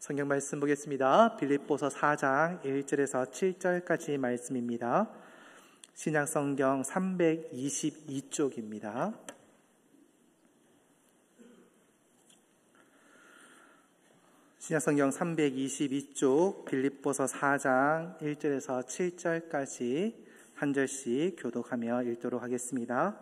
성경 말씀 보겠습니다. 빌립보서 4장 1절에서 7절까지 말씀입니다. 신약성경 322쪽입니다. 신약성경 322쪽 빌립보서 4장 1절에서 7절까지 한 절씩 교독하며 읽도록 하겠습니다.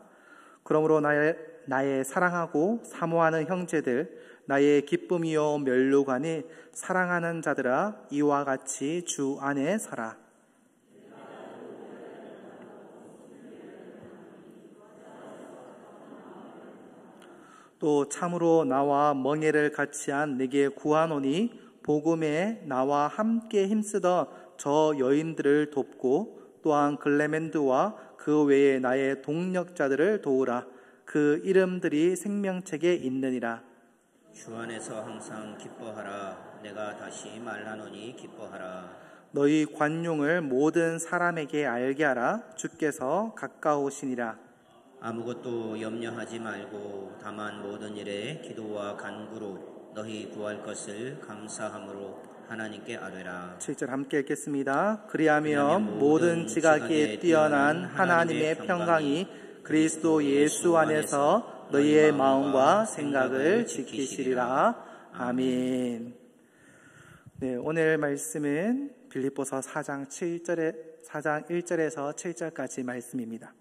그러므로 나의 사랑하고 사모하는 형제들, 나의 기쁨이요 면류관이 사랑하는 자들아, 이와 같이 주 안에 서라. 또 참으로 나와 멍에를 같이한 내게 구하노니 복음에 나와 함께 힘쓰던 저 여인들을 돕고 또한 글레멘드와 그 외에 나의 동력자들을 도우라. 그 이름들이 생명책에 있느니라. 주 안에서 항상 기뻐하라. 내가 다시 말하노니 기뻐하라. 너희 관용을 모든 사람에게 알게 하라. 주께서 가까우시니라. 아무것도 염려하지 말고 다만 모든 일에 기도와 간구로 너희 구할 것을 감사함으로 하나님께 아뢰라. 7절 함께 읽겠습니다. 그리하면 모든 지각에 뛰어난 하나님의 평강이 그리스도 예수 안에서 너희의 마음과 생각을 지키시리라. 아멘. 네, 오늘 말씀은 빌립보서 4장 1절에서 7절까지 말씀입니다.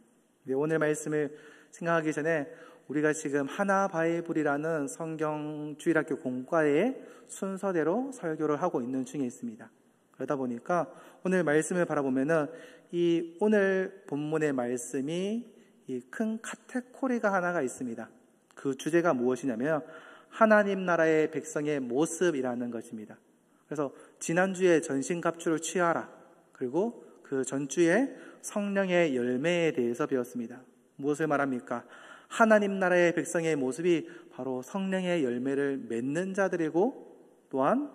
네, 오늘 말씀을 생각하기 전에 우리가 지금 하나바이블이라는 성경주일학교 공과의 순서대로 설교를 하고 있는 중에 있습니다. 그러다 보니까 오늘 말씀을 바라보면은 이 오늘 본문의 말씀이 이 큰 카테고리가 하나가 있습니다. 그 주제가 무엇이냐면 하나님 나라의 백성의 모습이라는 것입니다. 그래서 지난주에 전신갑주를 취하라, 그리고 그 전주에 성령의 열매에 대해서 배웠습니다. 무엇을 말합니까? 하나님 나라의 백성의 모습이 바로 성령의 열매를 맺는 자들이고, 또한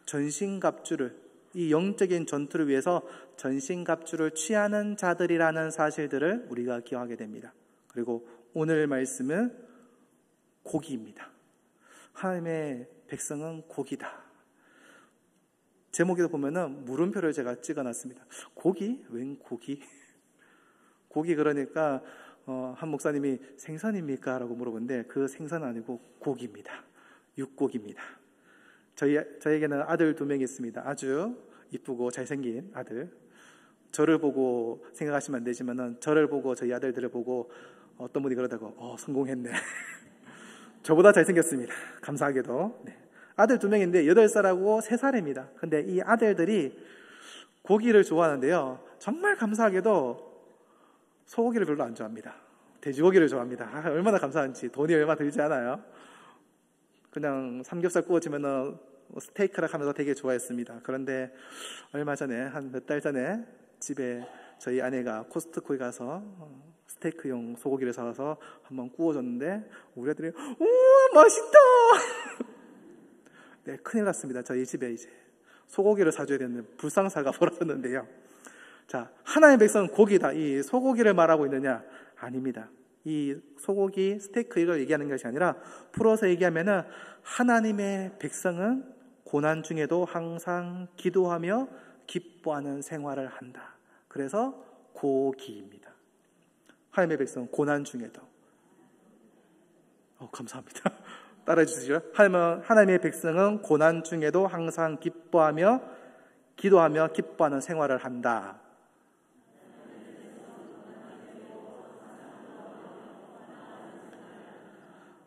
전신갑주를, 이 영적인 전투를 위해서 전신갑주를 취하는 자들이라는 사실들을 우리가 기억하게 됩니다. 그리고 오늘 말씀은 고기입니다. 하나님의 백성은 고기다. 제목에도 보면은 물음표를 제가 찍어놨습니다. 고기? 웬 고기? 고기 그러니까 한 목사님이 생선입니까? 라고 물어보는데 그 생선은 아니고 고기입니다. 육고기입니다. 저에게는 아들 2명이 있습니다. 아주 이쁘고 잘생긴 아들. 저를 보고 생각하시면 안 되지만은 저를 보고 저희 아들들을 보고 어떤 분이 그러다고 성공했네. 저보다 잘생겼습니다. 감사하게도. 네. 아들 2명인데 8살하고 3살입니다. 근데 이 아들들이 고기를 좋아하는데요, 정말 감사하게도 소고기를 별로 안 좋아합니다. 돼지고기를 좋아합니다. 얼마나 감사한지. 돈이 얼마 들지 않아요. 그냥 삼겹살 구워지면은 스테이크라 하면서 되게 좋아했습니다. 그런데 얼마 전에, 한 몇 달 전에 집에 저희 아내가 코스트코에 가서 스테이크용 소고기를 사와서 한번 구워줬는데 우리 아들이 우와 맛있다. 네, 큰일 났습니다. 저희 집에 이제 소고기를 사줘야 되는 불상사가 벌어졌는데요. 자, 하나님의 백성은 고기다. 이 소고기를 말하고 있느냐? 아닙니다. 이 소고기, 스테이크 이걸 얘기하는 것이 아니라 풀어서 얘기하면은 하나님의 백성은 고난 중에도 항상 기도하며 기뻐하는 생활을 한다. 그래서 고기입니다. 하나님의 백성은 고난 중에도. 감사합니다. 따라해 주시죠. 하나님의 백성은 고난 중에도 항상 기뻐하며 기도하며 기뻐하는 생활을 한다.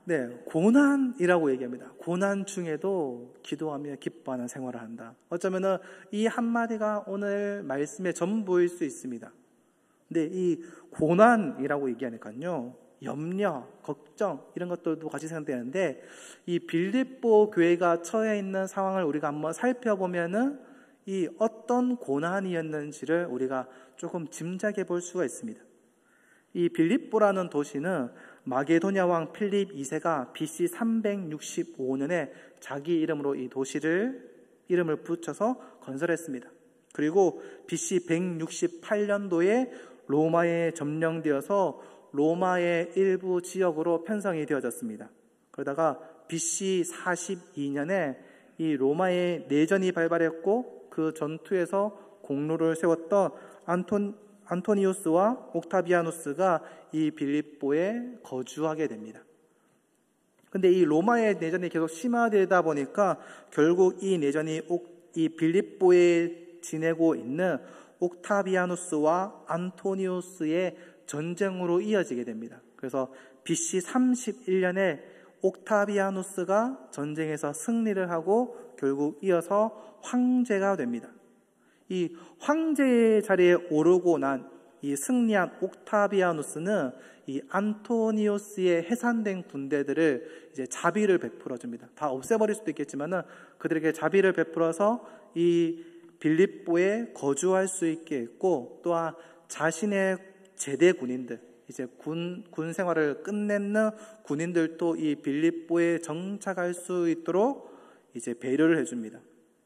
네, 고난이라고 얘기합니다. 고난 중에도 기도하며 기뻐하는 생활을 한다. 어쩌면은 이 한마디가 오늘 말씀의 전부일 수 있습니다. 근데 이 고난이라고 얘기하니까요, 염려, 걱정 이런 것들도 같이 생각되는데 이 빌립보 교회가 처해 있는 상황을 우리가 한번 살펴보면은 이 어떤 고난이었는지를 우리가 조금 짐작해 볼 수가 있습니다. 이 빌립보라는 도시는 마게도냐 왕 필립 2세가 BC 365년에 자기 이름으로 이 도시를 이름을 붙여서 건설했습니다. 그리고 BC 168년도에 로마에 점령되어서 로마의 일부 지역으로 편성이 되어졌습니다. 그러다가 BC 42년에 이 로마의 내전이 발발했고 그 전투에서 공로를 세웠던 안토니우스와 옥타비아누스가 이 빌립보에 거주하게 됩니다. 근데 이 로마의 내전이 계속 심화되다 보니까 결국 이 내전이 이 빌립보에 지내고 있는 옥타비아누스와 안토니우스의 전쟁으로 이어지게 됩니다. 그래서 BC 31년에 옥타비아누스가 전쟁에서 승리를 하고 결국 이어서 황제가 됩니다. 이 황제의 자리에 오르고 난 이 승리한 옥타비아누스는 이 안토니우스의 해산된 군대들을 이제 자비를 베풀어 줍니다. 다 없애버릴 수도 있겠지만은 그들에게 자비를 베풀어서 이 빌립보에 거주할 수 있게 했고, 또한 자신의 제대 군인들, 이제 군 생활을 끝내는 군인들도 이 빌립보에 정착할 수 있도록 이제 배려를 해줍니다.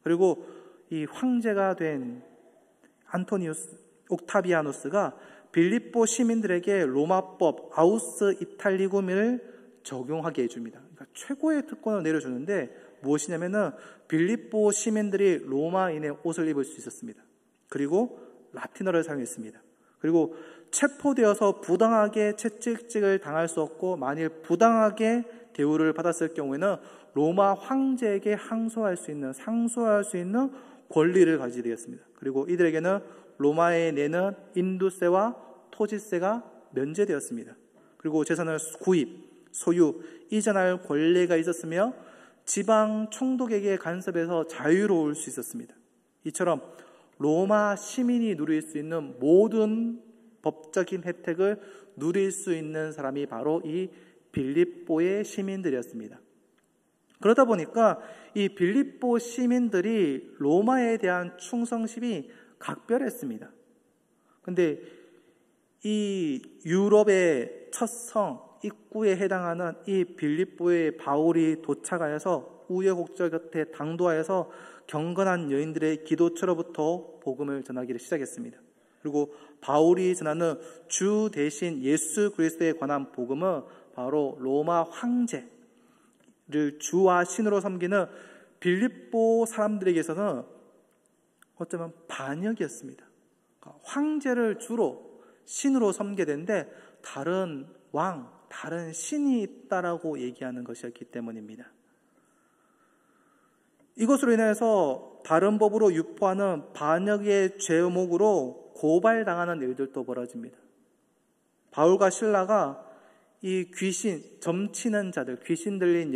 그리고 이 황제가 된 옥타비아누스가 빌립보 시민들에게 로마법 아우스 이탈리쿰을 적용하게 해줍니다. 그러니까 최고의 특권을 내려주는데 무엇이냐면은 빌립보 시민들이 로마인의 옷을 입을 수 있었습니다. 그리고 라틴어를 사용했습니다. 그리고 체포되어서 부당하게 채찍질을 당할 수 없고, 만일 부당하게 대우를 받았을 경우에는 로마 황제에게 상소할 수 있는 권리를 가지게 되었습니다. 그리고 이들에게는 로마에 내는 인두세와 토지세가 면제되었습니다. 그리고 재산을 구입, 소유, 이전할 권리가 있었으며 지방 총독에게 간섭해서 자유로울 수 있었습니다. 이처럼 로마 시민이 누릴 수 있는 모든 법적인 혜택을 누릴 수 있는 사람이 바로 이 빌립보의 시민들이었습니다. 그러다 보니까 이 빌립보 시민들이 로마에 대한 충성심이 각별했습니다. 근데 이 유럽의 첫 성 입구에 해당하는 이 빌립보에 바울이 도착하여서 우여곡절 곁에 당도하여서 경건한 여인들의 기도처로부터 복음을 전하기를 시작했습니다. 그리고 바울이 전하는 주 대신 예수 그리스도에 관한 복음은 바로 로마 황제를 주와 신으로 섬기는 빌립보 사람들에게서는 어쩌면 반역이었습니다. 황제를 주로 신으로 섬기게 되는데 다른 왕, 다른 신이 있다라고 얘기하는 것이었기 때문입니다. 이것으로 인해서 다른 법으로 유포하는 반역의 죄목으로 고발당하는 일들도 벌어집니다. 바울과 실라가 이 점치는 자들, 귀신 들린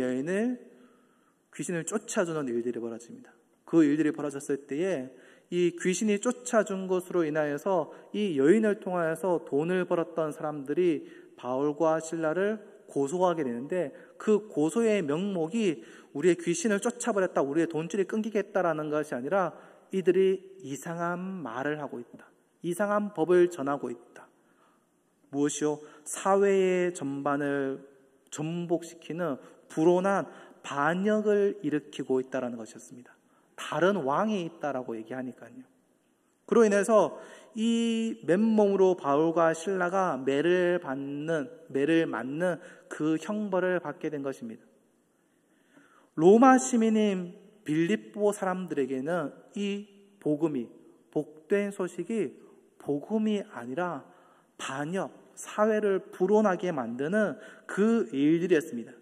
귀신을 쫓아주는 일들이 벌어집니다. 그 일들이 벌어졌을 때에 이 귀신이 쫓아준 것으로 인하여서 이 여인을 통하여서 돈을 벌었던 사람들이 바울과 실라를 고소하게 되는데, 그 고소의 명목이 우리의 귀신을 쫓아버렸다, 우리의 돈줄이 끊기겠다라는 것이 아니라 이들이 이상한 말을 하고 있다, 이상한 법을 전하고 있다. 무엇이요? 사회의 전반을 전복시키는 불온한 반역을 일으키고 있다는 것이었습니다. 다른 왕이 있다라고 얘기하니까요. 그로 인해서 이 맨몸으로 바울과 실라가 매를 맞는 그 형벌을 받게 된 것입니다. 로마 시민인 빌립보 사람들에게는 이 복된 소식이 복음이 아니라 반역, 사회를 불온하게 만드는 그 일들이었습니다.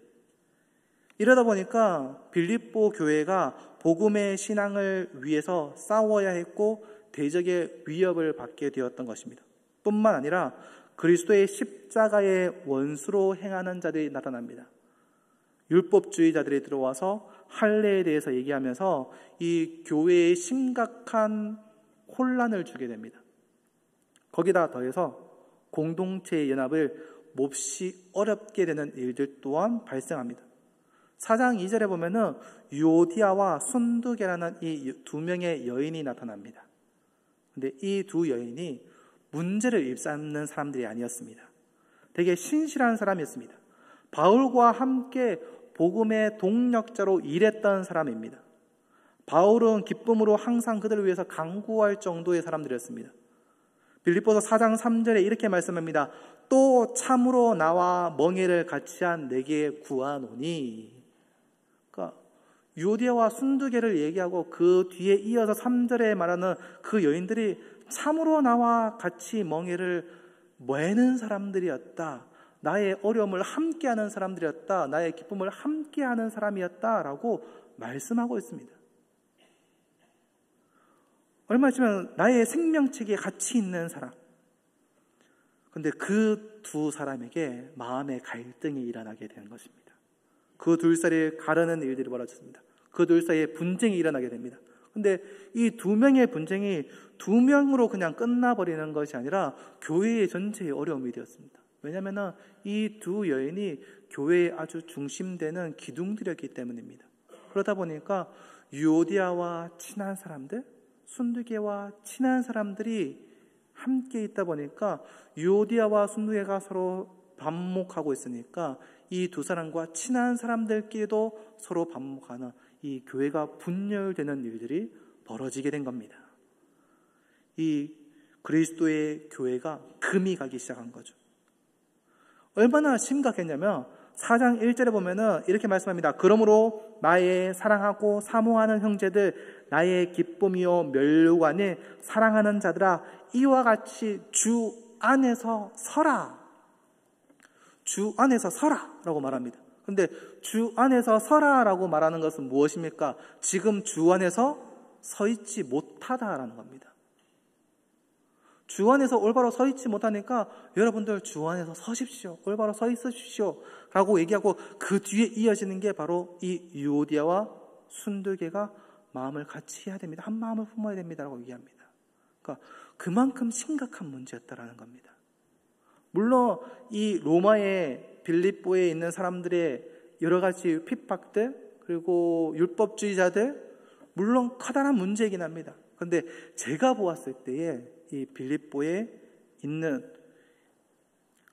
이러다 보니까 빌립보 교회가 복음의 신앙을 위해서 싸워야 했고 대적의 위협을 받게 되었던 것입니다. 뿐만 아니라 그리스도의 십자가의 원수로 행하는 자들이 나타납니다. 율법주의자들이 들어와서 할례에 대해서 얘기하면서 이 교회에 심각한 혼란을 주게 됩니다. 거기다 더해서 공동체의 연합을 몹시 어렵게 되는 일들 또한 발생합니다. 4장 2절에 보면은 유오디아와 순두계라는 이 두 명의 여인이 나타납니다. 근데 이 두 여인이 문제를 일삼는 사람들이 아니었습니다. 되게 신실한 사람이었습니다. 바울과 함께 복음의 동력자로 일했던 사람입니다. 바울은 기쁨으로 항상 그들을 위해서 간구할 정도의 사람들이었습니다. 빌립보서 4장 3절에 이렇게 말씀합니다. 또 참으로 나와 멍에를 같이 한 내게 구하노니. 그러니까 유오디아와 순두계를 얘기하고 그 뒤에 이어서 3절에 말하는 그 여인들이 참으로 나와 같이 멍에를 매는 사람들이었다. 나의 어려움을 함께하는 사람들이었다. 나의 기쁨을 함께하는 사람이었다라고 말씀하고 있습니다. 얼마 있으면 나의 생명책에 같이 있는 사람. 그런데 그 두 사람에게 마음의 갈등이 일어나게 되는 것입니다. 그 둘 사이에 가르는 일들이 벌어졌습니다. 그 둘 사이에 분쟁이 일어나게 됩니다. 그런데 이 두 명의 분쟁이 두 명으로 그냥 끝나버리는 것이 아니라 교회의 전체의 어려움이 되었습니다. 왜냐하면 이 두 여인이 교회의 아주 중심되는 기둥들이었기 때문입니다. 그러다 보니까 유오디아와 친한 사람들, 순두계와 친한 사람들이 함께 있다 보니까 유오디아와 순두계가 서로 반목하고 있으니까 이 두 사람과 친한 사람들끼리도 서로 반목하는 이 교회가 분열되는 일들이 벌어지게 된 겁니다. 이 그리스도의 교회가 금이 가기 시작한 거죠. 얼마나 심각했냐면 4장 1절에 보면은 이렇게 말씀합니다. 그러므로 나의 사랑하고 사모하는 형제들, 나의 기쁨이요 멸류관에 사랑하는 자들아, 이와 같이 주 안에서 서라. 주 안에서 서라 라고 말합니다. 그런데 주 안에서 서라라고 말하는 것은 무엇입니까? 지금 주 안에서 서 있지 못하다라는 겁니다. 주 안에서 올바로 서 있지 못하니까 여러분들 주 안에서 서십시오. 올바로 서 있으십시오. 라고 얘기하고 그 뒤에 이어지는 게 바로 이 유오디아와 순두계가 마음을 같이 해야 됩니다. 한 마음을 품어야 됩니다. 라고 얘기합니다. 그러니까 그만큼 심각한 문제였다라는 겁니다. 물론 이 로마의 빌립보에 있는 사람들의 여러 가지 핍박들 그리고 율법주의자들 물론 커다란 문제이긴 합니다. 그런데 제가 보았을 때에 이 빌립보에 있는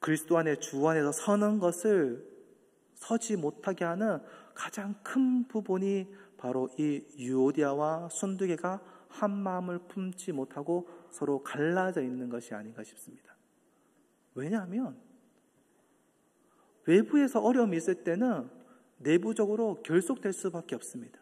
그리스도 안에 주 안에서 서는 것을 서지 못하게 하는 가장 큰 부분이 바로 이 유오디아와 순두계가 한 마음을 품지 못하고 서로 갈라져 있는 것이 아닌가 싶습니다. 왜냐하면 외부에서 어려움이 있을 때는 내부적으로 결속될 수밖에 없습니다.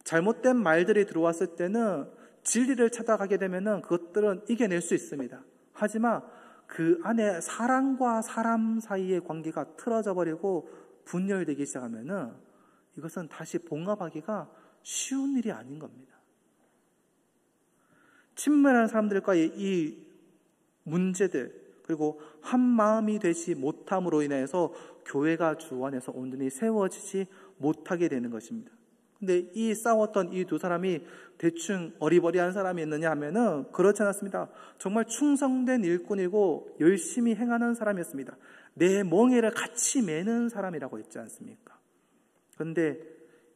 잘못된 말들이 들어왔을 때는 진리를 찾아가게 되면 그것들은 이겨낼 수 있습니다. 하지만 그 안에 사람과 사람 사이의 관계가 틀어져 버리고 분열되기 시작하면 이것은 다시 봉합하기가 쉬운 일이 아닌 겁니다. 친밀한 사람들과의 이 문제들 그리고 한 마음이 되지 못함으로 인해서 교회가 주 안에서 온전히 세워지지 못하게 되는 것입니다. 근데 이 싸웠던 이 두 사람이 대충 어리버리한 사람이 있느냐 하면은 그렇지 않았습니다. 정말 충성된 일꾼이고 열심히 행하는 사람이었습니다. 내 멍에를 같이 매는 사람이라고 했지 않습니까? 그런데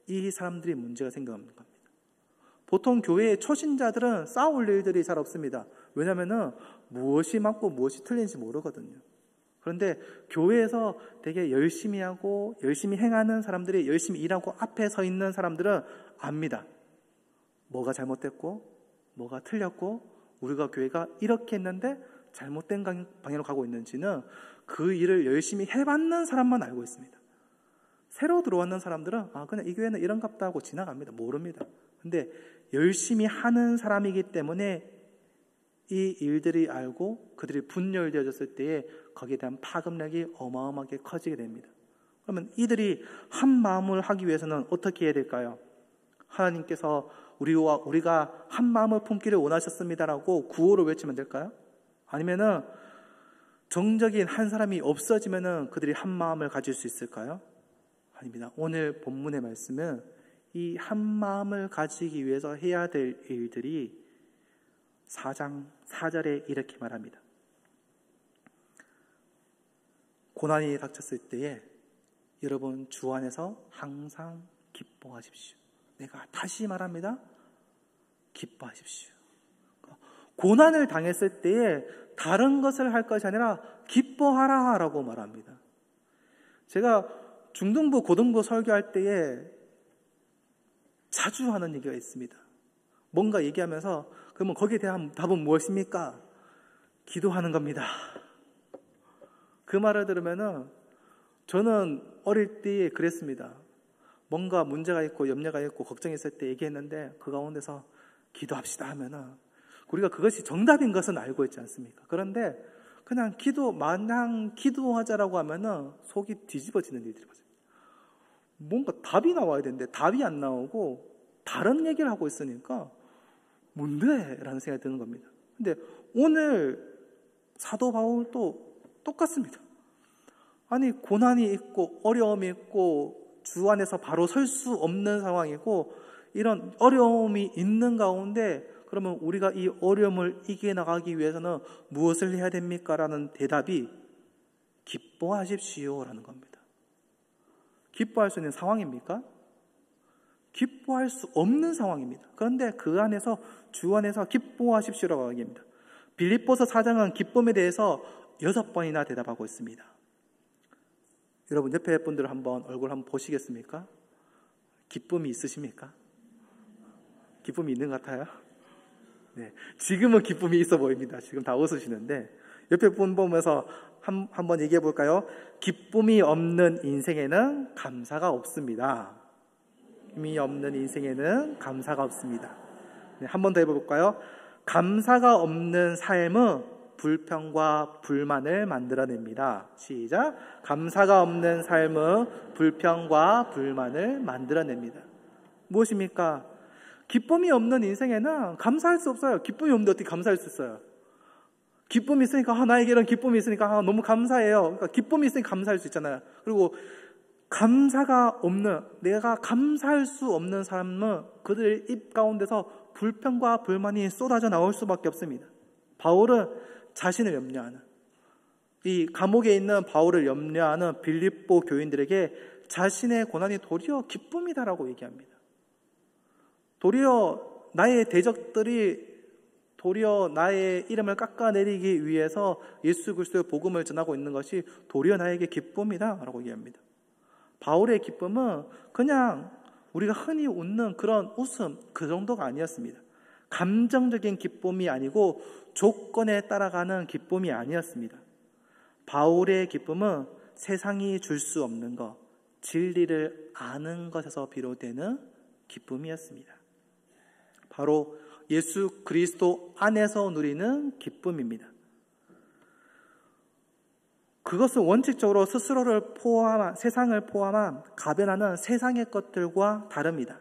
이 사람들이 문제가 생기는 겁니다. 보통 교회의 초신자들은 싸울 일들이 잘 없습니다. 왜냐하면은 무엇이 맞고 무엇이 틀린지 모르거든요. 그런데 교회에서 되게 열심히 하고 열심히 행하는 사람들이 열심히 일하고 앞에 서 있는 사람들은 압니다. 뭐가 잘못됐고 뭐가 틀렸고 우리가 교회가 이렇게 했는데 잘못된 방향으로 가고 있는지는 그 일을 열심히 해봤는 사람만 알고 있습니다. 새로 들어왔는 사람들은 그냥 이 교회는 이런갑다 하고 지나갑니다. 모릅니다. 근데 열심히 하는 사람이기 때문에 이 일들이 알고 그들이 분열되어졌을 때에 거기에 대한 파급력이 어마어마하게 커지게 됩니다. 그러면 이들이 한 마음을 하기 위해서는 어떻게 해야 될까요? 하나님께서 우리가 한 마음을 품기를 원하셨습니다라고 구호를 외치면 될까요? 아니면은 정적인 한 사람이 없어지면은 그들이 한 마음을 가질 수 있을까요? 아닙니다. 오늘 본문의 말씀은 이 한 마음을 가지기 위해서 해야 될 일들이 4장 4절에 이렇게 말합니다. 고난이 닥쳤을 때에 여러분 주 안에서 항상 기뻐하십시오. 내가 다시 말합니다. 기뻐하십시오. 고난을 당했을 때에 다른 것을 할 것이 아니라 기뻐하라 라고 말합니다. 제가 중등부, 고등부 설교할 때에 자주 하는 얘기가 있습니다. 뭔가 얘기하면서 그러면 거기에 대한 답은 무엇입니까? 기도하는 겁니다. 그 말을 들으면은 저는 어릴 때에 그랬습니다. 뭔가 문제가 있고 염려가 있고 걱정이 있을 때 얘기했는데 그 가운데서 기도합시다 하면은 우리가 그것이 정답인 것은 알고 있지 않습니까? 그런데 그냥 마냥 기도하자라고 하면은 속이 뒤집어지는 일들이 맞아요. 뭔가 답이 나와야 되는데 답이 안 나오고 다른 얘기를 하고 있으니까 뭔데? 라는 생각이 드는 겁니다. 근데 오늘 사도 바울도 똑같습니다. 아니 고난이 있고 어려움이 있고 주 안에서 바로 설 수 없는 상황이고 이런 어려움이 있는 가운데 그러면 우리가 이 어려움을 이겨나가기 위해서는 무엇을 해야 됩니까? 라는 대답이 기뻐하십시오 라는 겁니다. 기뻐할 수 있는 상황입니까? 기뻐할 수 없는 상황입니다. 그런데 그 안에서 주 안에서 기뻐하십시오라고 얘기합니다. 빌립보서 4장은 기쁨에 대해서 6번이나 대답하고 있습니다. 여러분 옆에 분들 얼굴 한번 보시겠습니까? 기쁨이 있으십니까? 기쁨이 있는 것 같아요? 네, 지금은 기쁨이 있어 보입니다. 지금 다 웃으시는데 옆에 분 보면서 한번 얘기해 볼까요? 기쁨이 없는 인생에는 감사가 없습니다. 기쁨이 없는 인생에는 감사가 없습니다. 네, 한 번 더 해볼까요? 감사가 없는 삶은 불평과 불만을 만들어냅니다. 시작. 감사가 없는 삶은 불평과 불만을 만들어냅니다. 무엇입니까? 기쁨이 없는 인생에는 감사할 수 없어요. 기쁨이 없는데 어떻게 감사할 수 있어요? 기쁨이 있으니까 나에게 이런 기쁨이 있으니까 너무 감사해요. 그러니까 기쁨이 있으니까 감사할 수 있잖아요. 그리고 감사가 없는, 내가 감사할 수 없는 사람은 그들 입 가운데서 불평과 불만이 쏟아져 나올 수밖에 없습니다. 바울은 자신을 염려하는, 이 감옥에 있는 바울을 염려하는 빌립보 교인들에게 자신의 고난이 도리어 기쁨이다라고 얘기합니다. 도리어 나의 대적들이 도리어 나의 이름을 깎아내리기 위해서 예수 그리스도의 복음을 전하고 있는 것이 도리어 나에게 기쁨이다라고 얘기합니다. 바울의 기쁨은 그냥 우리가 흔히 웃는 그런 웃음 그 정도가 아니었습니다. 감정적인 기쁨이 아니고 조건에 따라가는 기쁨이 아니었습니다. 바울의 기쁨은 세상이 줄 수 없는 것, 진리를 아는 것에서 비롯되는 기쁨이었습니다. 바로 예수 그리스도 안에서 누리는 기쁨입니다. 그것은 원칙적으로 스스로를 포함한, 세상을 포함한 가변하는 세상의 것들과 다릅니다.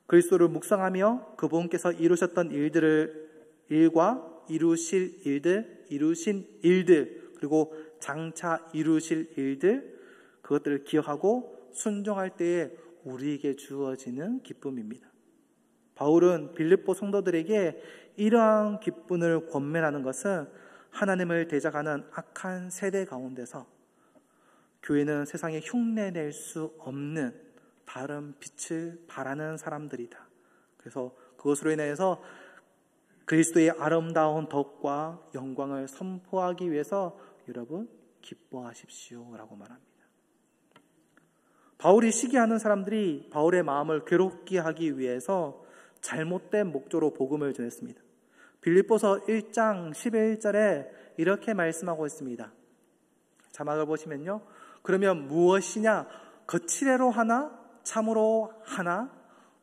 그리스도를 묵상하며 그분께서 이루셨던 일과 이루신 일들, 그리고 장차 이루실 일들, 그것들을 기억하고 순종할 때에 우리에게 주어지는 기쁨입니다. 바울은 빌립보 성도들에게 이러한 기쁨을 권면하는 것은 하나님을 대적하는 악한 세대 가운데서 교회는 세상에 흉내낼 수 없는 다른 빛을 발하는 사람들이다. 그래서 그것으로 인해서 그리스도의 아름다운 덕과 영광을 선포하기 위해서 여러분 기뻐하십시오 라고 말합니다. 바울이 시기하는 사람들이 바울의 마음을 괴롭게 하기 위해서 잘못된 목적으로 복음을 전했습니다. 빌립보서 1장 11절에 이렇게 말씀하고 있습니다. 자막을 보시면요. 그러면 무엇이냐? 거칠애로 하나? 참으로 하나?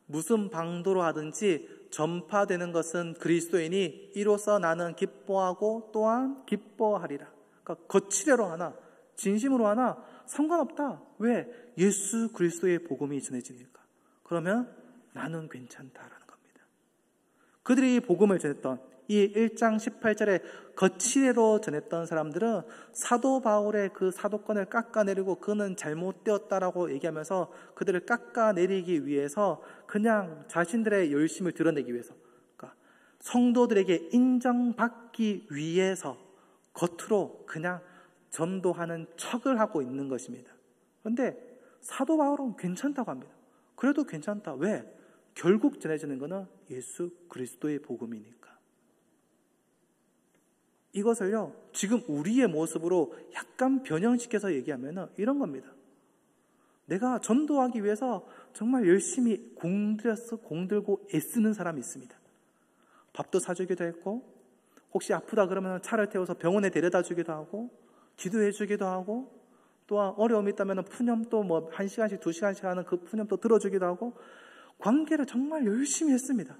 무슨 방도로 하든지 전파되는 것은 그리스도이니 이로써 나는 기뻐하고 또한 기뻐하리라. 그러니까 거칠애로 하나? 진심으로 하나? 상관없다. 왜? 예수 그리스도의 복음이 전해지니까. 그러면 나는 괜찮다라는 겁니다. 그들이 복음을 전했던 이 1장 18절에 거칠애로 전했던 사람들은 사도 바울의 그 사도권을 깎아내리고 그는 잘못되었다라고 얘기하면서 그들을 깎아내리기 위해서 그냥 자신들의 열심을 드러내기 위해서, 그러니까 성도들에게 인정받기 위해서 겉으로 그냥 전도하는 척을 하고 있는 것입니다. 그런데 사도 바울은 괜찮다고 합니다. 그래도 괜찮다. 왜? 결국 전해지는 것은 예수 그리스도의 복음이니까. 이것을요, 지금 우리의 모습으로 약간 변형시켜서 얘기하면 이런 겁니다. 내가 전도하기 위해서 정말 열심히 공들고 애쓰는 사람이 있습니다. 밥도 사주기도 했고, 혹시 아프다 그러면 차를 태워서 병원에 데려다 주기도 하고, 기도해 주기도 하고, 또한 어려움이 있다면 푸념도 뭐 1시간씩 2시간씩 하는 그 푸념도 들어주기도 하고 관계를 정말 열심히 했습니다.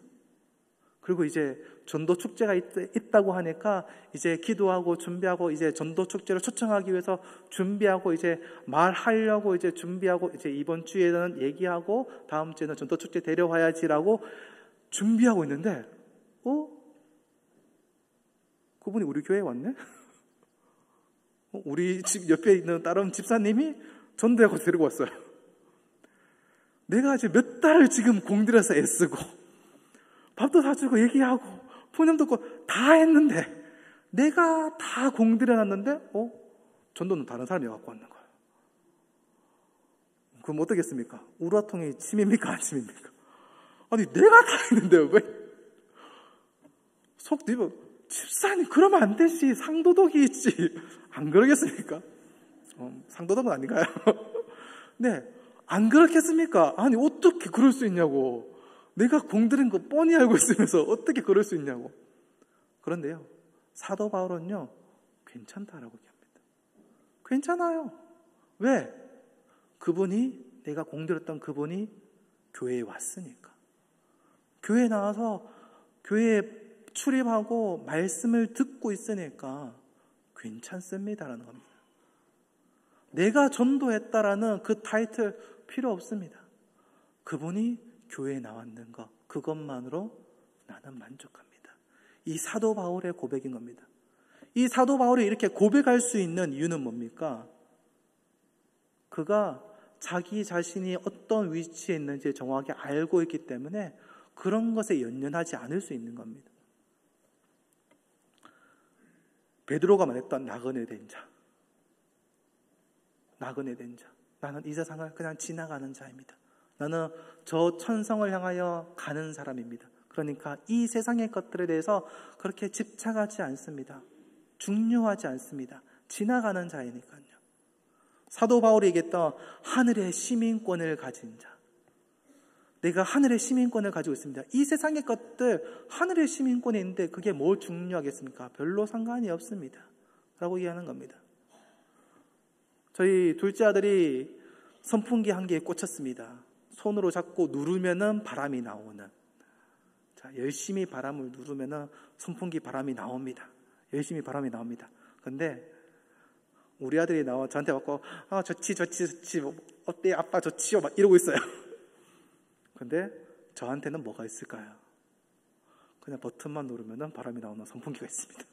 그리고 이제 전도 축제가 있다고 하니까 이제 기도하고 준비하고 이제 전도 축제를 초청하기 위해서 준비하고 이제 말하려고 이제 준비하고 이제 이번 주에는 얘기하고 다음 주에는 전도 축제 데려와야지라고 준비하고 있는데 그분이 우리 교회에 왔네? 우리 집 옆에 있는 다른 집사님이 전도하고 데리고 왔어요. 내가 이제 몇 달을 지금 공들여서 애쓰고 밥도 사주고 얘기하고 푸념 듣고 다 했는데 내가 다 공들여놨는데 전도는 다른 사람이 갖고 왔는 거예요. 그럼 어떻겠습니까? 우라통이 침입니까? 안 침입니까? 아니 내가 다 했는데 왜 속 뒤집어 집사님 그러면 안 되지. 상도덕이 있지. 안 그러겠습니까? 상도덕은 아닌가요? 네, 안 그렇겠습니까? 아니 어떻게 그럴 수 있냐고. 내가 공들인 거 뻔히 알고 있으면서 어떻게 그럴 수 있냐고. 그런데요, 사도 바울은요 괜찮다라고 얘기합니다. 괜찮아요. 왜? 그분이, 내가 공들였던 그분이 교회에 왔으니까. 교회에 나와서 교회에 출입하고 말씀을 듣고 있으니까 괜찮습니다라는 겁니다. 내가 전도했다라는 그 타이틀 필요 없습니다. 그분이 교회에 나왔는 것, 그것만으로 나는 만족합니다. 이 사도 바울의 고백인 겁니다. 이 사도 바울이 이렇게 고백할 수 있는 이유는 뭡니까? 그가 자기 자신이 어떤 위치에 있는지 정확히 알고 있기 때문에 그런 것에 연연하지 않을 수 있는 겁니다. 베드로가 말했던 나그네 된 자. 나그네 된 자. 나는 이 세상을 그냥 지나가는 자입니다. 나는 저 천성을 향하여 가는 사람입니다. 그러니까 이 세상의 것들에 대해서 그렇게 집착하지 않습니다. 중요하지 않습니다. 지나가는 자이니까요. 사도 바울이 얘기했던 하늘의 시민권을 가진 자. 내가 하늘의 시민권을 가지고 있습니다. 이 세상의 것들 하늘의 시민권이 있는데 그게 뭐 중요하겠습니까? 별로 상관이 없습니다. 라고 얘기하는 겁니다. 저희 둘째 아들이 선풍기 한 개에 꽂혔습니다. 손으로 잡고 누르면은 바람이 나오는. 자, 열심히 바람을 누르면은 선풍기 바람이 나옵니다. 열심히 바람이 나옵니다. 근데 우리 아들이 나와 저한테 와서 좋지 어때 아빠 좋지요 막 이러고 있어요. 근데 저한테는 뭐가 있을까요? 그냥 버튼만 누르면 바람이 나오는 선풍기가 있습니다.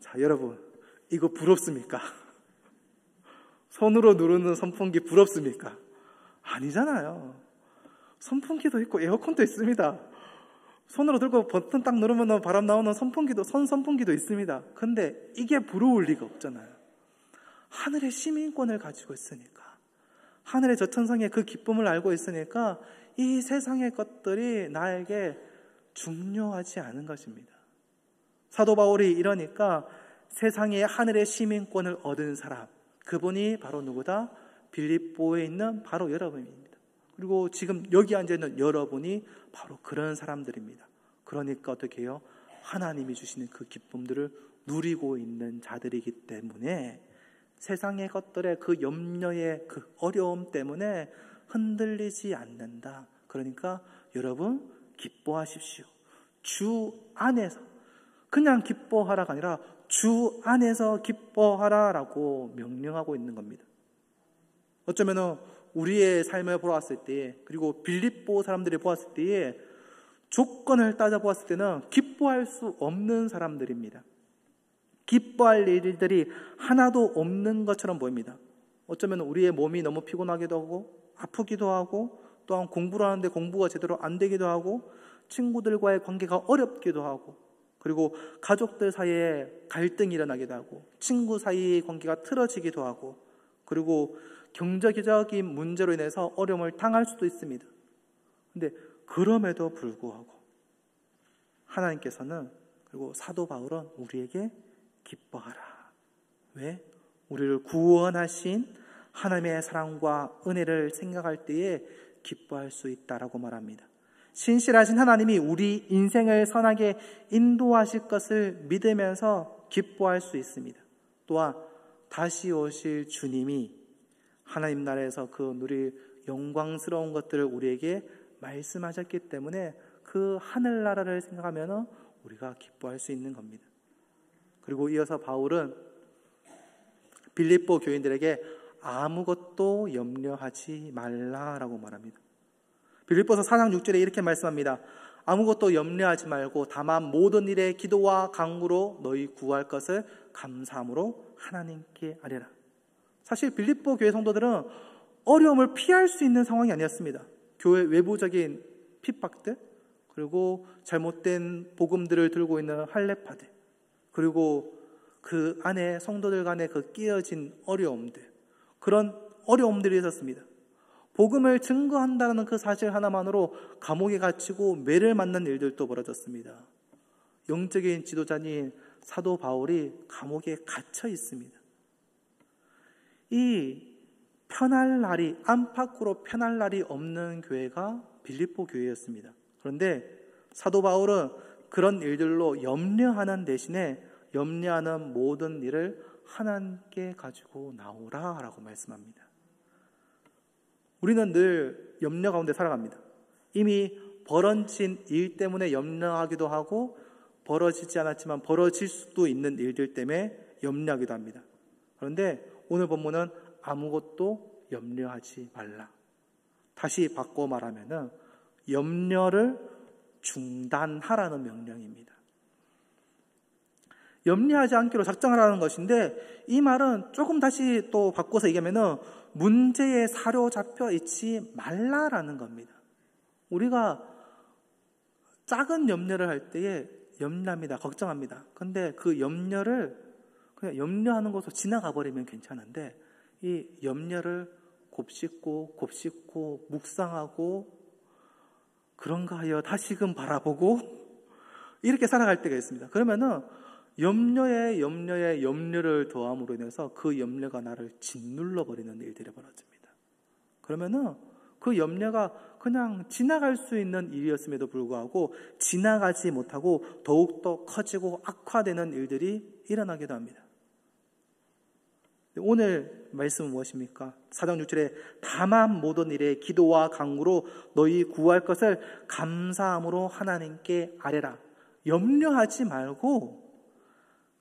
자, 여러분 이거 부럽습니까? 손으로 누르는 선풍기 부럽습니까? 아니잖아요. 선풍기도 있고 에어컨도 있습니다. 손으로 들고 버튼 딱 누르면 바람 나오는 선풍기도 있습니다. 근데 이게 부러울 리가 없잖아요. 하늘의 시민권을 가지고 있으니까, 하늘의 저천성의 그 기쁨을 알고 있으니까 이 세상의 것들이 나에게 중요하지 않은 것입니다. 사도 바울이 이러니까 세상의 하늘의 시민권을 얻은 사람, 그분이 바로 누구다? 빌립보에 있는 바로 여러분입니다. 그리고 지금 여기 앉아있는 여러분이 바로 그런 사람들입니다. 그러니까 어떻게 해요? 하나님이 주시는 그 기쁨들을 누리고 있는 자들이기 때문에 세상의 것들의 그 염려의 그 어려움 때문에 흔들리지 않는다. 그러니까 여러분 기뻐하십시오. 주 안에서, 그냥 기뻐하라가 아니라 주 안에서 기뻐하라라고 명령하고 있는 겁니다. 어쩌면은 우리의 삶을 보았을 때, 그리고 빌립보 사람들이 보았을 때에 조건을 따져보았을 때는 기뻐할 수 없는 사람들입니다. 기뻐할 일들이 하나도 없는 것처럼 보입니다. 어쩌면 우리의 몸이 너무 피곤하기도 하고 아프기도 하고, 또한 공부를 하는데 공부가 제대로 안 되기도 하고, 친구들과의 관계가 어렵기도 하고, 그리고 가족들 사이에 갈등이 일어나기도 하고, 친구 사이의 관계가 틀어지기도 하고, 그리고 경제적인 문제로 인해서 어려움을 당할 수도 있습니다. 그런데 그럼에도 불구하고 하나님께서는, 그리고 사도 바울은 우리에게 기뻐하라. 왜? 우리를 구원하신 하나님의 사랑과 은혜를 생각할 때에 기뻐할 수 있다라고 말합니다. 신실하신 하나님이 우리 인생을 선하게 인도하실 것을 믿으면서 기뻐할 수 있습니다. 또한 다시 오실 주님이 하나님 나라에서 그 누릴 영광스러운 것들을 우리에게 말씀하셨기 때문에 그 하늘나라를 생각하면 우리가 기뻐할 수 있는 겁니다. 그리고 이어서 바울은 빌립보 교인들에게 아무것도 염려하지 말라라고 말합니다. 빌립보서 4장 6절에 이렇게 말씀합니다. 아무것도 염려하지 말고 다만 모든 일에 기도와 간구로 너희 구할 것을 감사함으로 하나님께 아뢰라. 사실 빌립보 교회 성도들은 어려움을 피할 수 있는 상황이 아니었습니다. 교회 외부적인 핍박들, 그리고 잘못된 복음들을 들고 있는 할례파들, 그리고 그 안에 성도들 간에 그 끼어진 어려움들, 그런 어려움들이 있었습니다. 복음을 증거한다는 그 사실 하나만으로 감옥에 갇히고 매를 맞는 일들도 벌어졌습니다. 영적인 지도자인 사도 바울이 감옥에 갇혀 있습니다. 이 편할 날이, 안팎으로 편할 날이 없는 교회가 빌립보 교회였습니다. 그런데 사도 바울은 그런 일들로 염려하는 대신에 염려하는 모든 일을 하나님께 가지고 나오라 라고 말씀합니다. 우리는 늘 염려 가운데 살아갑니다. 이미 벌어진 일 때문에 염려하기도 하고 벌어지지 않았지만 벌어질 수도 있는 일들 때문에 염려하기도 합니다. 그런데 오늘 본문은 아무것도 염려하지 말라. 다시 바꿔 말하면 염려를 중단하라는 명령입니다. 염려하지 않기로 작정하라는 것인데, 이 말은 조금 다시 또 바꿔서 얘기하면 문제에 사로잡혀 있지 말라라는 겁니다. 우리가 작은 염려를 할 때에 염려합니다. 걱정합니다. 근데 그 염려를 그냥 염려하는 것으로 지나가 버리면 괜찮은데, 이 염려를 곱씹고 묵상하고 그런가 하여 다시금 바라보고 이렇게 살아갈 때가 있습니다. 그러면은 염려를 더함으로 인해서 그 염려가 나를 짓눌러 버리는 일들이 벌어집니다. 그러면은 그 염려가 그냥 지나갈 수 있는 일이었음에도 불구하고 지나가지 못하고 더욱더 커지고 악화되는 일들이 일어나기도 합니다. 오늘 말씀은 무엇입니까? 4장 6절에 다만 모든 일에 기도와 간구로 너희 구할 것을 감사함으로 하나님께 아뢰라. 염려하지 말고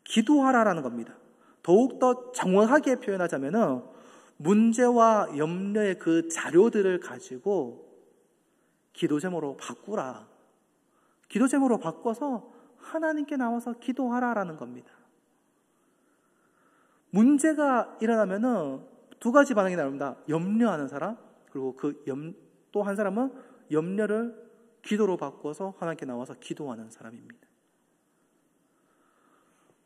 기도하라라는 겁니다. 더욱더 정확하게 표현하자면 문제와 염려의 그 자료들을 가지고 기도 제목으로 바꾸라. 기도 제목으로 바꿔서 하나님께 나와서 기도하라라는 겁니다. 문제가 일어나면은 두 가지 반응이 나옵니다. 염려하는 사람, 그리고 또 한 사람은 염려를 기도로 바꿔서 하나님께 나와서 기도하는 사람입니다.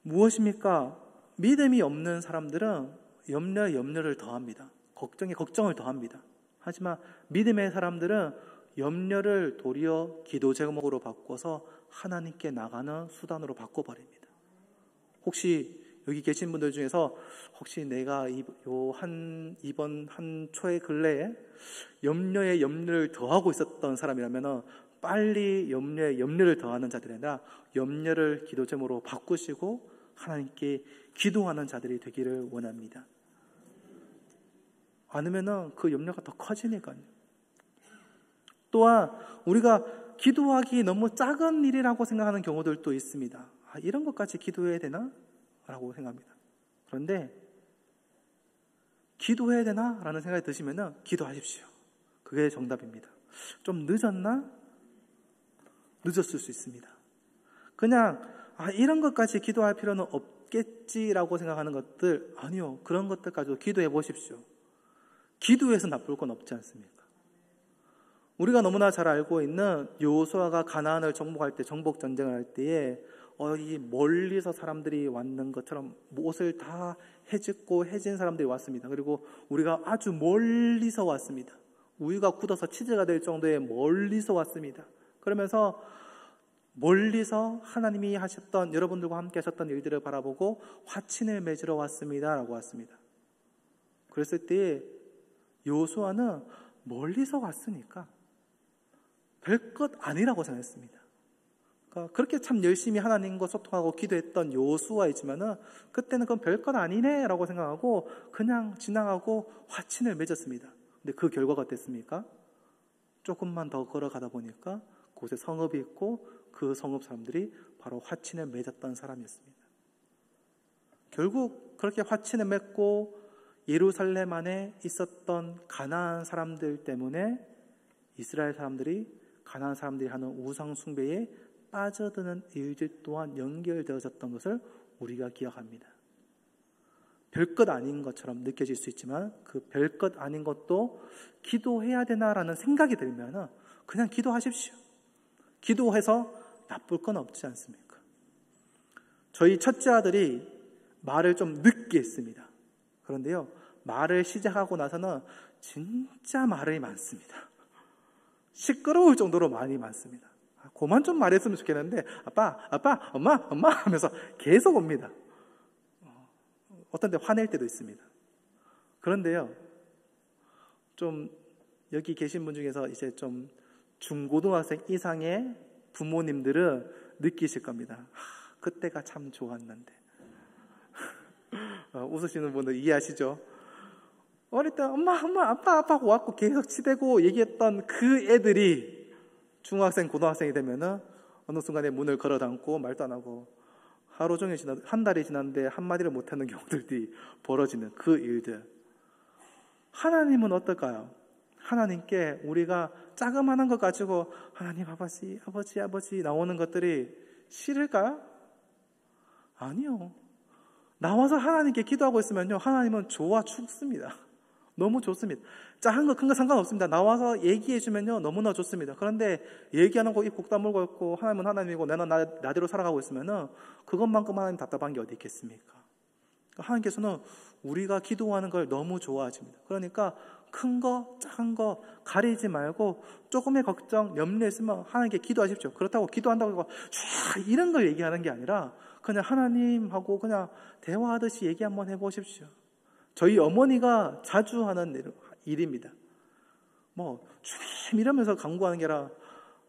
무엇입니까? 믿음이 없는 사람들은 염려에 염려를 더합니다. 걱정에 걱정을 더합니다. 하지만 믿음의 사람들은 염려를 도리어 기도 제목으로 바꿔서 하나님께 나가는 수단으로 바꿔버립니다. 혹시 여기 계신 분들 중에서 혹시 내가 이번 한 초의 근래에 염려에 염려를 더하고 있었던 사람이라면 빨리 염려에 염려를 더하는 자들이 아니라 염려를 기도 제목으로 바꾸시고 하나님께 기도하는 자들이 되기를 원합니다. 아니면 그 염려가 더 커지니까요. 또한 우리가 기도하기 너무 작은 일이라고 생각하는 경우들도 있습니다. 이런 것까지 기도해야 되나? 라고 생각합니다. 그런데 기도해야 되나? 라는 생각이 드시면 기도하십시오. 그게 정답입니다. 좀 늦었나? 늦었을 수 있습니다. 그냥 이런 것까지 기도할 필요는 없겠지라고 생각하는 것들, 아니요. 그런 것들까지도 기도해 보십시오. 기도해서 나쁠 건 없지 않습니까? 우리가 너무나 잘 알고 있는 여호수아가 가나안을 정복할 때, 정복 전쟁을 할 때에 이 멀리서 사람들이 왔는 것처럼 옷을 다 해짓고 해진 사람들이 왔습니다. 그리고 우리가 아주 멀리서 왔습니다. 우유가 굳어서 치즈가 될 정도의 멀리서 왔습니다. 그러면서 멀리서 하나님이 하셨던, 여러분들과 함께 하셨던 일들을 바라보고 화친을 맺으러 왔습니다 라고 왔습니다. 그랬을 때 여호수아는 멀리서 왔으니까 별것 아니라고 생각했습니다. 그러니까 그렇게 참 열심히 하나님과 소통하고 기도했던 여호수아이지만은 그때는 그건 별것 아니네 라고 생각하고 그냥 지나가고 화친을 맺었습니다. 근데 그 결과가 어땠습니까? 조금만 더 걸어가다 보니까 그곳에 성읍이 있고 그 성읍 사람들이 바로 화친을 맺었던 사람이었습니다. 결국 그렇게 화친을 맺고 예루살렘 안에 있었던 가나안 사람들 때문에 이스라엘 사람들이 가나안 사람들이 하는 우상 숭배에 빠져드는 일들 또한 연결되어졌던 것을 우리가 기억합니다. 별것 아닌 것처럼 느껴질 수 있지만 그 별것 아닌 것도 기도해야 되나라는 생각이 들면 그냥 기도하십시오. 기도해서 나쁠 건 없지 않습니까? 저희 첫째 아들이 말을 좀 늦게 했습니다. 그런데요, 말을 시작하고 나서는 진짜 말이 많습니다. 시끄러울 정도로 말이 많습니다. 그만 좀 말했으면 좋겠는데 아빠, 엄마 하면서 계속 옵니다. 어떤 때 화낼 때도 있습니다. 그런데요, 좀 여기 계신 분 중에서 이제 좀 중고등학생 이상의 부모님들은 느끼실 겁니다. 그때가 참 좋았는데. 웃으시는 분들 이해하시죠? 어릴 때 엄마, 아빠 하고 왔고 계속 치대고 얘기했던 그 애들이 중학생, 고등학생이 되면은 어느 순간에 문을 걸어 닫고 말도 안 하고 하루 종일 한 달이 지났는데 한마디를 못하는 경우들이 벌어지는 그 일들. 하나님은 어떨까요? 하나님께 우리가 자그마한 것 가지고 하나님 아버지 나오는 것들이 싫을까요? 아니요. 나와서 하나님께 기도하고 있으면요, 하나님은 좋아 죽습니다. 너무 좋습니다. 작은 거 큰 거 상관없습니다. 나와서 얘기해주면요 너무나 좋습니다. 그런데 얘기 안 하고 입 꼭 다물고 있고 하나님은 하나님이고 나는 나대로 살아가고 있으면은 그것만큼 하나님 답답한 게 어디 있겠습니까? 하나님께서는 우리가 기도하는 걸 너무 좋아하십니다. 그러니까 큰 거 작은 거 가리지 말고 조금의 걱정 염려 있으면 하나님께 기도하십시오. 그렇다고 기도한다고 이런 걸 얘기하는 게 아니라 그냥 하나님하고 그냥 대화하듯이 얘기 한번 해보십시오. 저희 어머니가 자주 하는 일입니다. 주님 이러면서 간구하는 게 아니라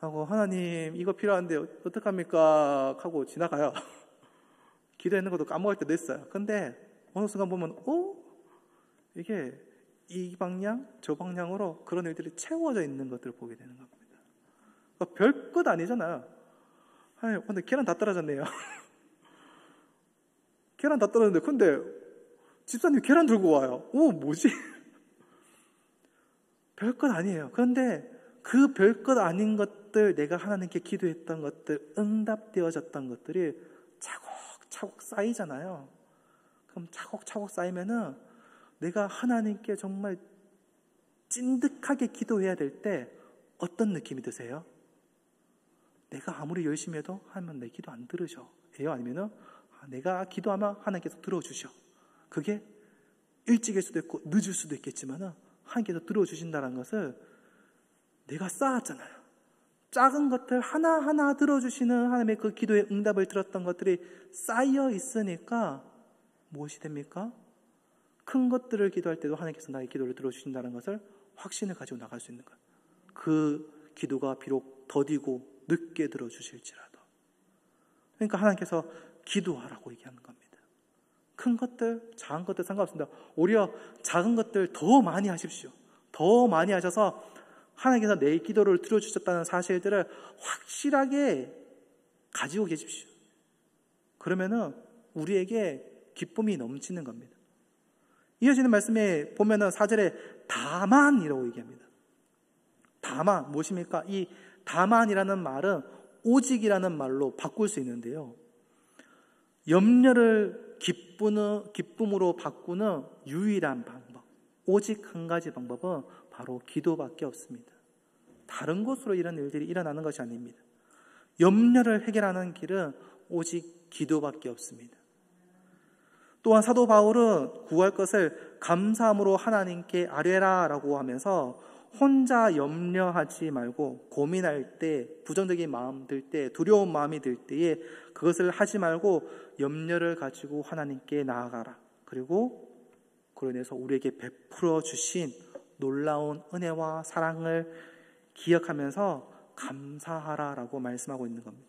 하고 하나님 이거 필요한데 어떡합니까? 하고 지나가요. 기도했는 것도 까먹을 때도 있어요. 근데 어느 순간 보면 이게 이 방향 저 방향으로 그런 일들이 채워져 있는 것들을 보게 되는 겁니다. 그러니까 별것 아니잖아요. 근데 계란 다 떨어졌네요. 계란 다 떨어졌는데 근데 집사님 계란 들고 와요. 뭐지? 별것 아니에요. 그런데 그 별것 아닌 것들, 내가 하나님께 기도했던 것들, 응답되어졌던 것들이 차곡차곡 쌓이잖아요. 그럼 차곡차곡 쌓이면은 내가 하나님께 정말 찐득하게 기도해야 될 때 어떤 느낌이 드세요? 내가 아무리 열심히 해도 하나님은 내 기도 안 들으셔. 아니면은 내가 기도하면 하나님께서 들어주셔. 그게 일찍일 수도 있고 늦을 수도 있겠지만 하나님께서 들어주신다는 것을 내가 쌓았잖아요. 작은 것들 하나하나 들어주시는 하나님의 그 기도의 응답을 들었던 것들이 쌓여 있으니까 무엇이 됩니까? 큰 것들을 기도할 때도 하나님께서 나의 기도를 들어주신다는 것을 확신을 가지고 나갈 수 있는 것. 그 기도가 비록 더디고 늦게 들어주실지라도. 그러니까 하나님께서 기도하라고 얘기하는 겁니다. 큰 것들, 작은 것들 상관없습니다. 오히려 작은 것들 더 많이 하십시오. 더 많이 하셔서 하나님께서 내 기도를 들어주셨다는 사실들을 확실하게 가지고 계십시오. 그러면은 우리에게 기쁨이 넘치는 겁니다. 이어지는 말씀에 보면은 4절에 다만이라고 얘기합니다. 다만, 무엇입니까? 이 다만이라는 말은 오직이라는 말로 바꿀 수 있는데요. 염려를 기쁨으로 바꾸는 유일한 방법, 오직 한 가지 방법은 바로 기도밖에 없습니다. 다른 곳으로 이런 일들이 일어나는 것이 아닙니다. 염려를 해결하는 길은 오직 기도밖에 없습니다. 또한 사도 바울은 구할 것을 감사함으로 하나님께 아뢰라라고 하면서 혼자 염려하지 말고 고민할 때, 부정적인 마음 들 때, 두려운 마음이 들 때에 그것을 하지 말고 염려를 가지고 하나님께 나아가라. 그리고 그로 인해서 우리에게 베풀어 주신 놀라운 은혜와 사랑을 기억하면서 감사하라라고 말씀하고 있는 겁니다.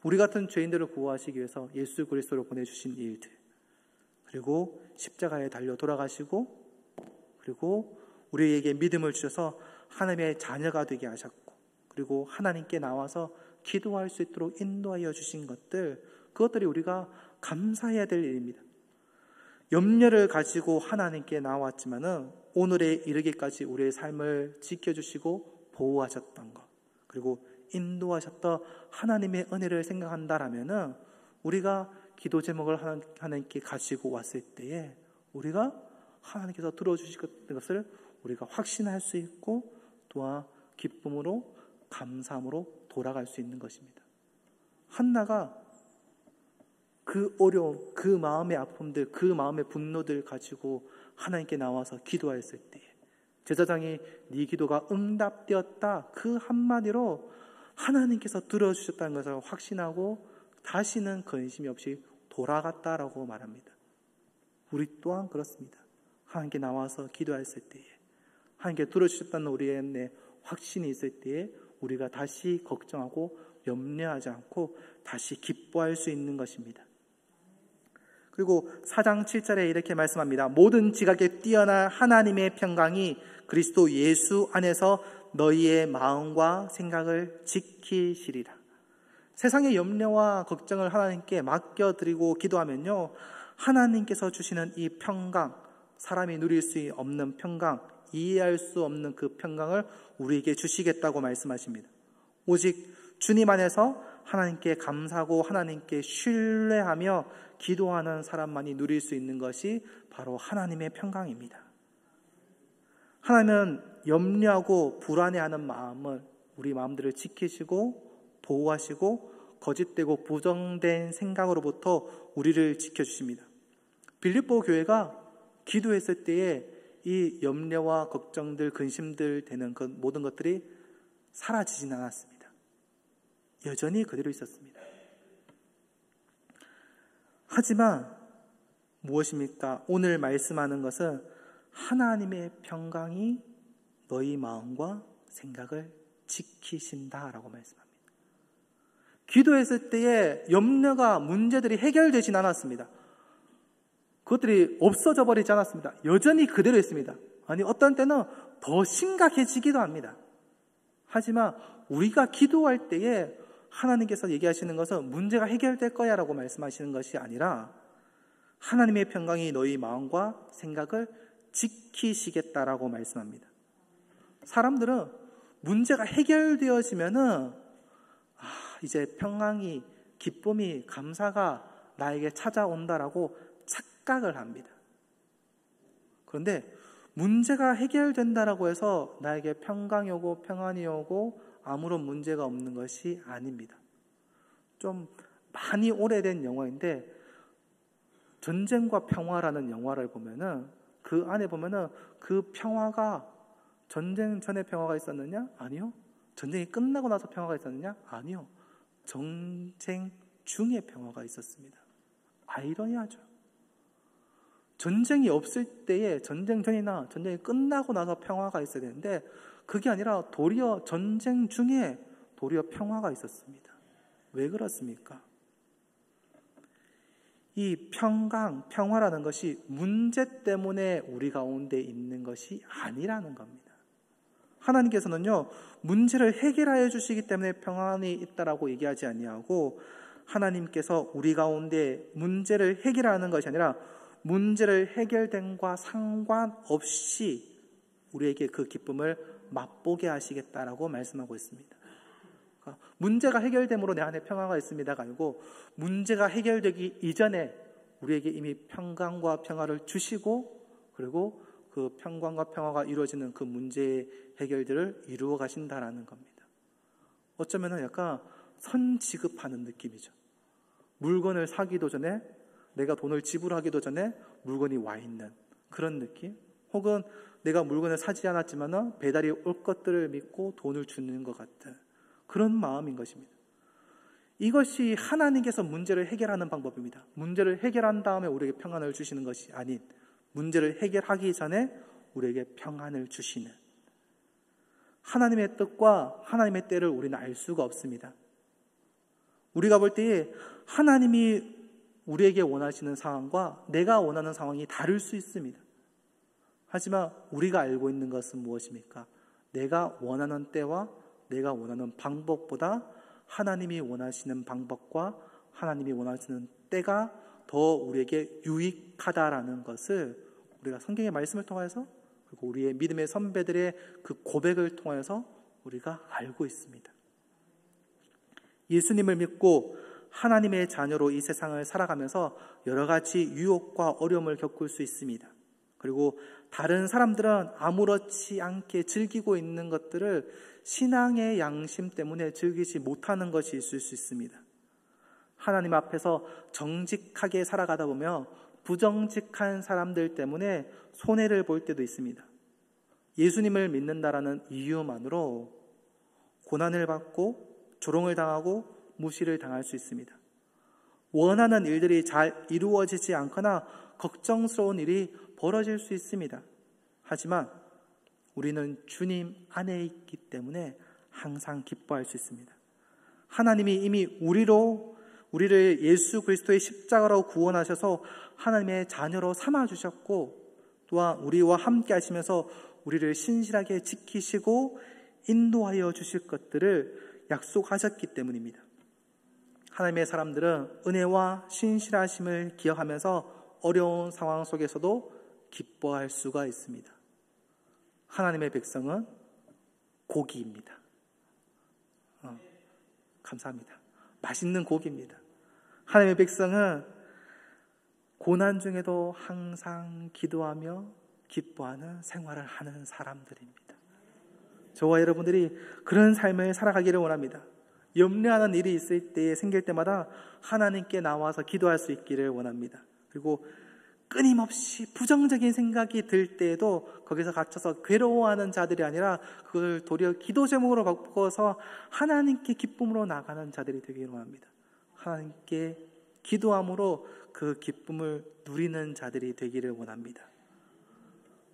우리 같은 죄인들을 구원하시기 위해서 예수 그리스도를 보내주신 일들, 그리고 십자가에 달려 돌아가시고, 그리고 우리에게 믿음을 주셔서 하나님의 자녀가 되게 하셨고, 그리고 하나님께 나와서 기도할 수 있도록 인도하여 주신 것들, 그것들이 우리가 감사해야 될 일입니다. 염려를 가지고 하나님께 나왔지만은 오늘에 이르기까지 우리의 삶을 지켜주시고 보호하셨던 것, 그리고 인도하셨던 하나님의 은혜를 생각한다라면은 우리가 기도 제목을 하나님께 가지고 왔을 때에 우리가 하나님께서 들어주실 것을 우리가 확신할 수 있고, 또한 기쁨으로 감사함으로 돌아갈 수 있는 것입니다. 한나가 그 어려움, 그 마음의 아픔들, 그 마음의 분노들 가지고 하나님께 나와서 기도했을 때에 제사장이 네 기도가 응답되었다, 그 한마디로 하나님께서 들어주셨다는 것을 확신하고 다시는 근심이 없이 돌아갔다라고 말합니다. 우리 또한 그렇습니다. 하나님께 나와서 기도했을 때에, 하나님께 들어주셨다는 우리의 확신이 있을 때에 우리가 다시 걱정하고 염려하지 않고 다시 기뻐할 수 있는 것입니다. 그리고 4장 7절에 이렇게 말씀합니다. 모든 지각에 뛰어난 하나님의 평강이 그리스도 예수 안에서 너희의 마음과 생각을 지키시리라. 세상의 염려와 걱정을 하나님께 맡겨드리고 기도하면요, 하나님께서 주시는 이 평강, 사람이 누릴 수 없는 평강, 이해할 수 없는 그 평강을 우리에게 주시겠다고 말씀하십니다. 오직 주님 안에서 하나님께 감사하고 하나님께 신뢰하며 기도하는 사람만이 누릴 수 있는 것이 바로 하나님의 평강입니다. 하나님은 염려하고 불안해하는 마음을, 우리 마음들을 지키시고 보호하시고 거짓되고 부정된 생각으로부터 우리를 지켜주십니다. 빌립보 교회가 기도했을 때에 이 염려와 걱정들, 근심들 되는 그 모든 것들이 사라지진 않았습니다. 여전히 그대로 있었습니다. 하지만 무엇입니까? 오늘 말씀하는 것은 하나님의 평강이 너희 마음과 생각을 지키신다라고 말씀합니다. 기도했을 때에 염려가, 문제들이 해결되진 않았습니다. 그것들이 없어져 버리지 않았습니다. 여전히 그대로 있습니다. 아니, 어떤 때는 더 심각해지기도 합니다. 하지만 우리가 기도할 때에 하나님께서 얘기하시는 것은 문제가 해결될 거야 라고 말씀하시는 것이 아니라 하나님의 평강이 너희 마음과 생각을 지키시겠다라고 말씀합니다. 사람들은 문제가 해결되어지면은 이제 평강이, 기쁨이, 감사가 나에게 찾아온다라고 착각을 합니다. 그런데 문제가 해결된다라고 해서 나에게 평강이 오고 평안이 오고 아무런 문제가 없는 것이 아닙니다. 좀 많이 오래된 영화인데 전쟁과 평화라는 영화를 보면은 그 안에 보면은 그 평화가 전쟁 전에 평화가 있었느냐? 아니요. 전쟁이 끝나고 나서 평화가 있었느냐? 아니요. 전쟁 중에 평화가 있었습니다. 아이러니하죠. 전쟁이 없을 때에 전쟁 전이나 전쟁이 끝나고 나서 평화가 있어야 되는데 그게 아니라 도리어 전쟁 중에 도리어 평화가 있었습니다. 왜 그렇습니까? 이 평강, 평화라는 것이 문제 때문에 우리 가운데 있는 것이 아니라는 겁니다. 하나님께서는요, 문제를 해결하여 주시기 때문에 평안이 있다라고 얘기하지 아니하고 하나님께서 우리 가운데 문제를 해결하는 것이 아니라 문제를 해결됨과 상관없이 우리에게 그 기쁨을 맛보게 하시겠다라고 말씀하고 있습니다. 그러니까 문제가 해결됨으로 내 안에 평화가 있습니다가 아니고 문제가 해결되기 이전에 우리에게 이미 평강과 평화를 주시고 그리고 그 평강과 평화가 이루어지는 그 문제의 해결들을 이루어 가신다라는 겁니다. 어쩌면 약간 선지급하는 느낌이죠. 물건을 사기도 전에, 내가 돈을 지불하기도 전에 물건이 와 있는 그런 느낌? 혹은 내가 물건을 사지 않았지만 배달이 올 것들을 믿고 돈을 주는 것 같은 그런 마음인 것입니다. 이것이 하나님께서 문제를 해결하는 방법입니다. 문제를 해결한 다음에 우리에게 평안을 주시는 것이 아닌 문제를 해결하기 전에 우리에게 평안을 주시는 하나님의 뜻과 하나님의 때를 우리는 알 수가 없습니다. 우리가 볼 때에 하나님이 우리에게 원하시는 상황과 내가 원하는 상황이 다를 수 있습니다. 하지만 우리가 알고 있는 것은 무엇입니까? 내가 원하는 때와 내가 원하는 방법보다 하나님이 원하시는 방법과 하나님이 원하시는 때가 더 우리에게 유익하다라는 것을 우리가 성경의 말씀을 통해서 그리고 우리의 믿음의 선배들의 그 고백을 통해서 우리가 알고 있습니다. 예수님을 믿고 하나님의 자녀로 이 세상을 살아가면서 여러 가지 유혹과 어려움을 겪을 수 있습니다. 그리고 다른 사람들은 아무렇지 않게 즐기고 있는 것들을 신앙의 양심 때문에 즐기지 못하는 것이 있을 수 있습니다. 하나님 앞에서 정직하게 살아가다 보면 부정직한 사람들 때문에 손해를 볼 때도 있습니다. 예수님을 믿는다라는 이유만으로 고난을 받고 조롱을 당하고 무시를 당할 수 있습니다. 원하는 일들이 잘 이루어지지 않거나 걱정스러운 일이 벌어질 수 있습니다. 하지만 우리는 주님 안에 있기 때문에 항상 기뻐할 수 있습니다. 하나님이 이미 우리를 예수 그리스도의 십자가로 구원하셔서 하나님의 자녀로 삼아주셨고 또한 우리와 함께 하시면서 우리를 신실하게 지키시고 인도하여 주실 것들을 약속하셨기 때문입니다. 하나님의 사람들은 은혜와 신실하심을 기억하면서 어려운 상황 속에서도 기뻐할 수가 있습니다. 하나님의 백성은 고기입니다. 감사합니다. 맛있는 고기입니다. 하나님의 백성은 고난 중에도 항상 기도하며 기뻐하는 생활을 하는 사람들입니다. 저와 여러분들이 그런 삶을 살아가기를 원합니다. 염려하는 일이 있을 때 생길 때마다 하나님께 나와서 기도할 수 있기를 원합니다. 그리고 끊임없이 부정적인 생각이 들 때에도 거기서 갇혀서 괴로워하는 자들이 아니라 그걸 도리어 기도 제목으로 바꿔서 하나님께 기쁨으로 나가는 자들이 되기를 원합니다. 하나님께 기도함으로 그 기쁨을 누리는 자들이 되기를 원합니다.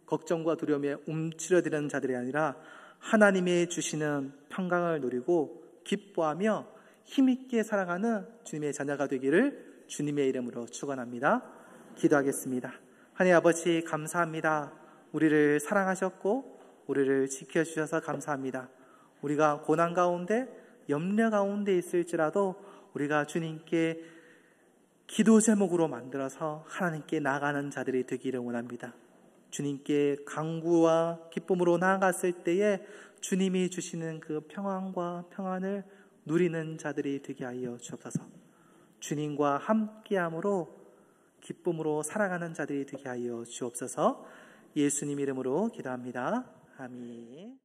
걱정과 두려움에 움츠러드는 자들이 아니라 하나님이 주시는 평강을 누리고 기뻐하며 힘있게 살아가는 주님의 자녀가 되기를 주님의 이름으로 축원합니다. 기도하겠습니다. 하나님 아버지 감사합니다. 우리를 사랑하셨고 우리를 지켜주셔서 감사합니다. 우리가 고난 가운데 염려 가운데 있을지라도 우리가 주님께 기도 제목으로 만들어서 하나님께 나아가는 자들이 되기를 원합니다. 주님께 간구와 기쁨으로 나아갔을 때에 주님이 주시는 그 평안과 평안을 누리는 자들이 되게 하여 주옵소서. 주님과 함께함으로 기쁨으로 살아가는 자들이 되게 하여 주옵소서. 예수님 이름으로 기도합니다. 아멘.